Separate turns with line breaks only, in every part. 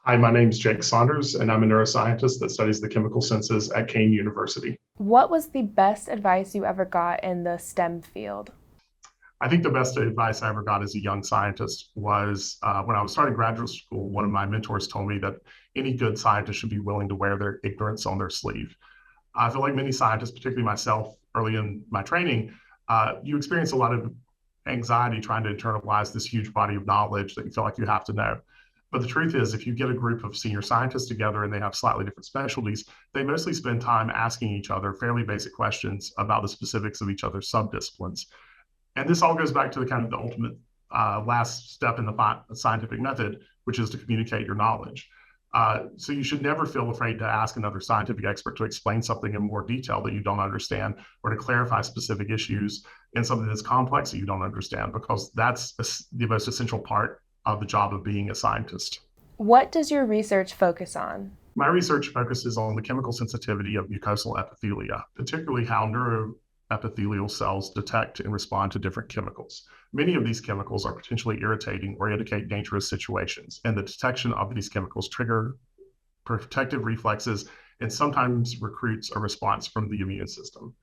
Hi, my name is Jake Saunders, and I'm a neuroscientist that studies the chemical senses at Kean University.
What was the best advice you ever got in the STEM field?
I think the best advice I ever got as a young scientist was when I was starting graduate school. One of my mentors told me that any good scientist should be willing to wear their ignorance on their sleeve. I feel like many scientists, particularly myself early in my training, you experience a lot of anxiety trying to internalize this huge body of knowledge that you feel like you have to know. But the truth is, if you get a group of senior scientists together and they have slightly different specialties, they mostly spend time asking each other fairly basic questions about the specifics of each other's subdisciplines. And this all goes back to the kind of the ultimate last step in the scientific method, which is to communicate your knowledge. So you should never feel afraid to ask another scientific expert to explain something in more detail that you don't understand, or to clarify specific issues in something that's complex that you don't understand, because that's the most essential part of the job of being a scientist.
What does your research focus on?
My research focuses on the chemical sensitivity of mucosal epithelia, particularly how neuroepithelial cells detect and respond to different chemicals. Many of these chemicals are potentially irritating or indicate dangerous situations, and the detection of these chemicals trigger protective reflexes and sometimes recruits a response from the immune system.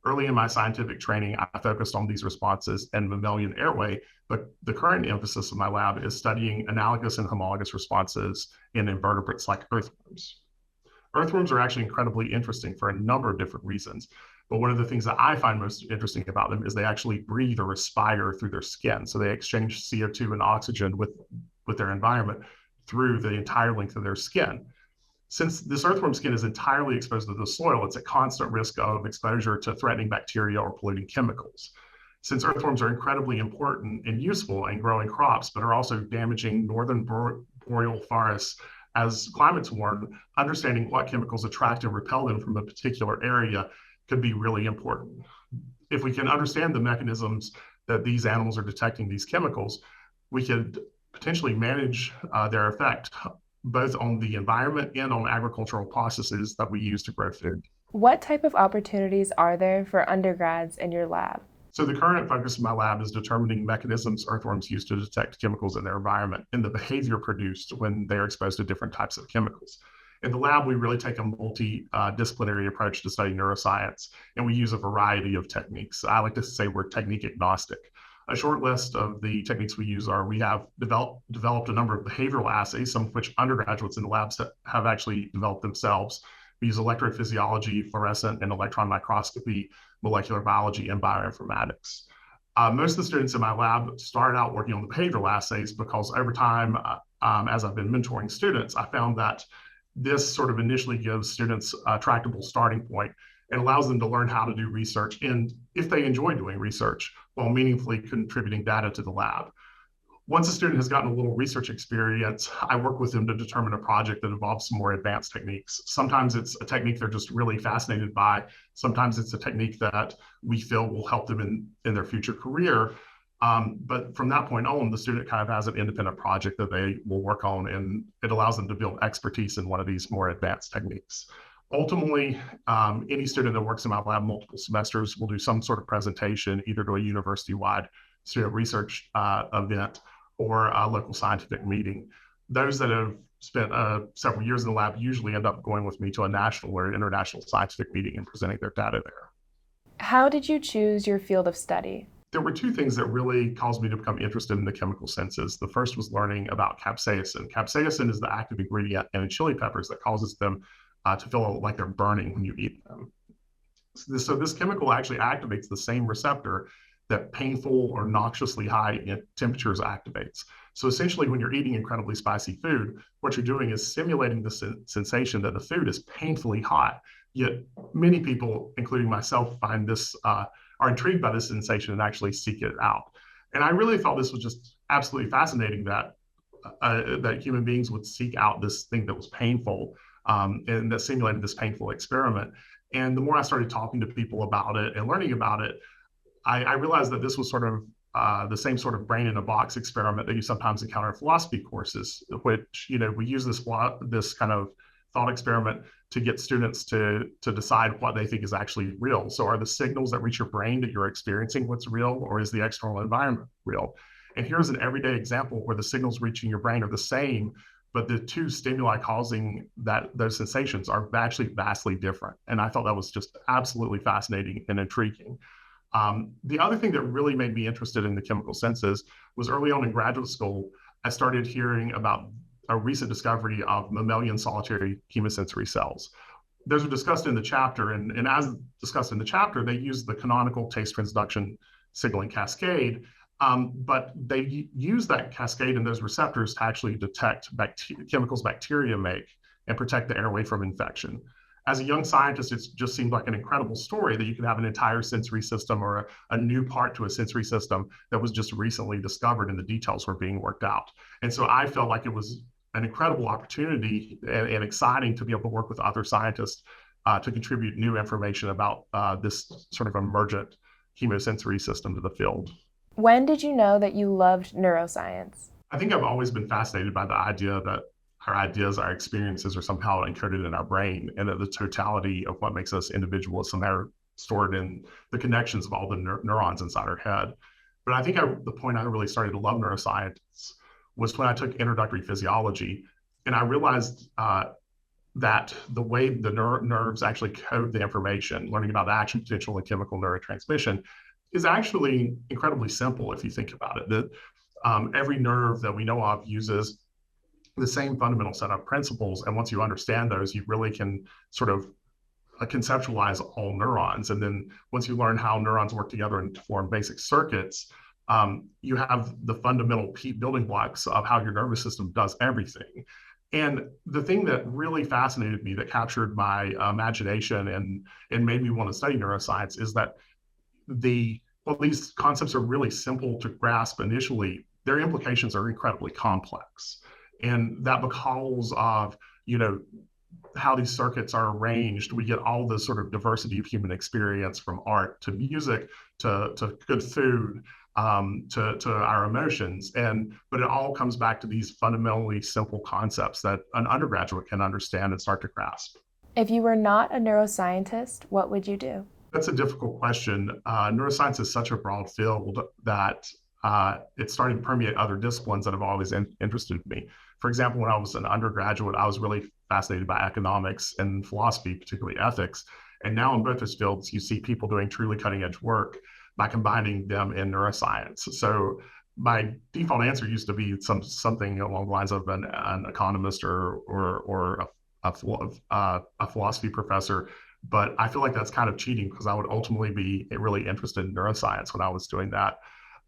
Early in my scientific training, I focused on these responses in mammalian airway, but the current emphasis of my lab is studying analogous and homologous responses in invertebrates like earthworms. Earthworms are actually incredibly interesting for a number of different reasons. But one of the things that I find most interesting about them is they actually breathe or respire through their skin. So they exchange CO2 and oxygen with their environment through the entire length of their skin. Since this earthworm skin is entirely exposed to the soil, it's at constant risk of exposure to threatening bacteria or polluting chemicals. Since earthworms are incredibly important and useful in growing crops, but are also damaging northern boreal forests as climates warm, understanding what chemicals attract and repel them from a particular area could be really important. If we can understand the mechanisms that these animals are detecting these chemicals, we could potentially manage their effect both on the environment and on agricultural processes that we use to grow food.
What type of opportunities are there for undergrads in your lab?
So the current focus of my lab is determining mechanisms earthworms use to detect chemicals in their environment and the behavior produced when they're exposed to different types of chemicals. In the lab, we really take a multidisciplinary approach to studying neuroscience, and we use a variety of techniques. I like to say we're technique agnostic. A short list of the techniques we use are: we have developed a number of behavioral assays, some of which undergraduates in the labs have actually developed themselves. We use electrophysiology, fluorescent and electron microscopy, molecular biology, and bioinformatics. Most of the students in my lab started out working on the behavioral assays because over time, as I've been mentoring students, I found that this sort of initially gives students a tractable starting point and allows them to learn how to do research, and if they enjoy doing research, while meaningfully contributing data to the lab. Once a student has gotten a little research experience, I work with them to determine a project that involves some more advanced techniques. Sometimes it's a technique they're just really fascinated by. Sometimes it's a technique that we feel will help them in their future career. But from that point on, the student kind of has an independent project that they will work on, and it allows them to build expertise in one of these more advanced techniques. Ultimately, any student that works in my lab multiple semesters will do some sort of presentation, either to a university-wide student research event or a local scientific meeting. Those that have spent several years in the lab usually end up going with me to a national or international scientific meeting and presenting their data there.
How did you choose your field of study?
There were two things that really caused me to become interested in the chemical senses. The first was learning about capsaicin. Capsaicin is the active ingredient in chili peppers that causes them to feel like they're burning when you eat them. So this chemical actually activates the same receptor that painful or noxiously high temperatures activates. So essentially, when you're eating incredibly spicy food, what you're doing is simulating the sensation that the food is painfully hot. Yet many people, including myself, find this are intrigued by this sensation and actually seek it out. And I really thought this was just absolutely fascinating that that human beings would seek out this thing that was painful and that simulated this painful experiment. And the more I started talking to people about it and learning about it, I realized that this was sort of the same sort of brain in a box experiment that you sometimes encounter in philosophy courses, which, we use this kind of thought experiment to get students to decide what they think is actually real. So are the signals that reach your brain that you're experiencing what's real, or is the external environment real? And here's an everyday example where the signals reaching your brain are the same, but the two stimuli causing those sensations are actually vastly different. And I thought that was just absolutely fascinating and intriguing. The other thing that really made me interested in the chemical senses was early on in graduate school, I started hearing about a recent discovery of mammalian solitary chemosensory cells. Those are discussed in the chapter, and as discussed in the chapter, they use the canonical taste transduction signaling cascade, but they use that cascade and those receptors to actually detect chemicals bacteria make and protect the airway from infection. As a young scientist, it just seemed like an incredible story that you could have an entire sensory system or a new part to a sensory system that was just recently discovered and the details were being worked out. And so I felt like it was an incredible opportunity and exciting to be able to work with other scientists to contribute new information about this sort of emergent chemosensory system to the field.
When did you know that you loved neuroscience?
I think I've always been fascinated by the idea that our ideas, our experiences are somehow encoded in our brain, and that the totality of what makes us individuals and they're stored in the connections of all the neurons inside our head. But I think the point I really started to love neuroscience was when I took introductory physiology, and I realized that the way the nerves actually code the information, learning about the action potential and chemical neurotransmission, is actually incredibly simple if you think about it. That every nerve that we know of uses the same fundamental set of principles, and once you understand those, you really can sort of conceptualize all neurons. And then once you learn how neurons work together and form basic circuits, you have the fundamental building blocks of how your nervous system does everything. And the thing that really fascinated me, that captured my imagination and made me want to study neuroscience, is that while these concepts are really simple to grasp initially, their implications are incredibly complex. And that because of, how these circuits are arranged, we get all this sort of diversity of human experience, from art to music to good food, to our emotions. But it all comes back to these fundamentally simple concepts that an undergraduate can understand and start to grasp.
If you were not a neuroscientist, what would you do?
That's a difficult question. Neuroscience is such a broad field that it started to permeate other disciplines that have always interested me. For example, when I was an undergraduate, I was really fascinated by economics and philosophy, particularly ethics. And now in both those fields, you see people doing truly cutting edge work by combining them in neuroscience. So my default answer used to be something along the lines of an economist or a philosophy professor. But I feel like that's kind of cheating, because I would ultimately be really interested in neuroscience when I was doing that.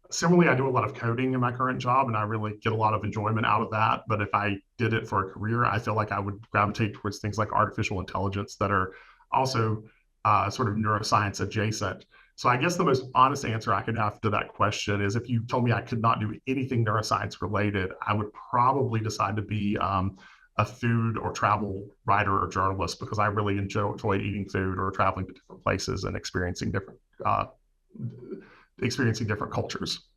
Similarly, I do a lot of coding in my current job, and I really get a lot of enjoyment out of that. But if I did it for a career, I feel like I would gravitate towards things like artificial intelligence that are also sort of neuroscience adjacent. So I guess the most honest answer I could have to that question is, if you told me I could not do anything neuroscience related, I would probably decide to be a food or travel writer or journalist, because I really enjoy eating food or traveling to different places and experiencing different cultures.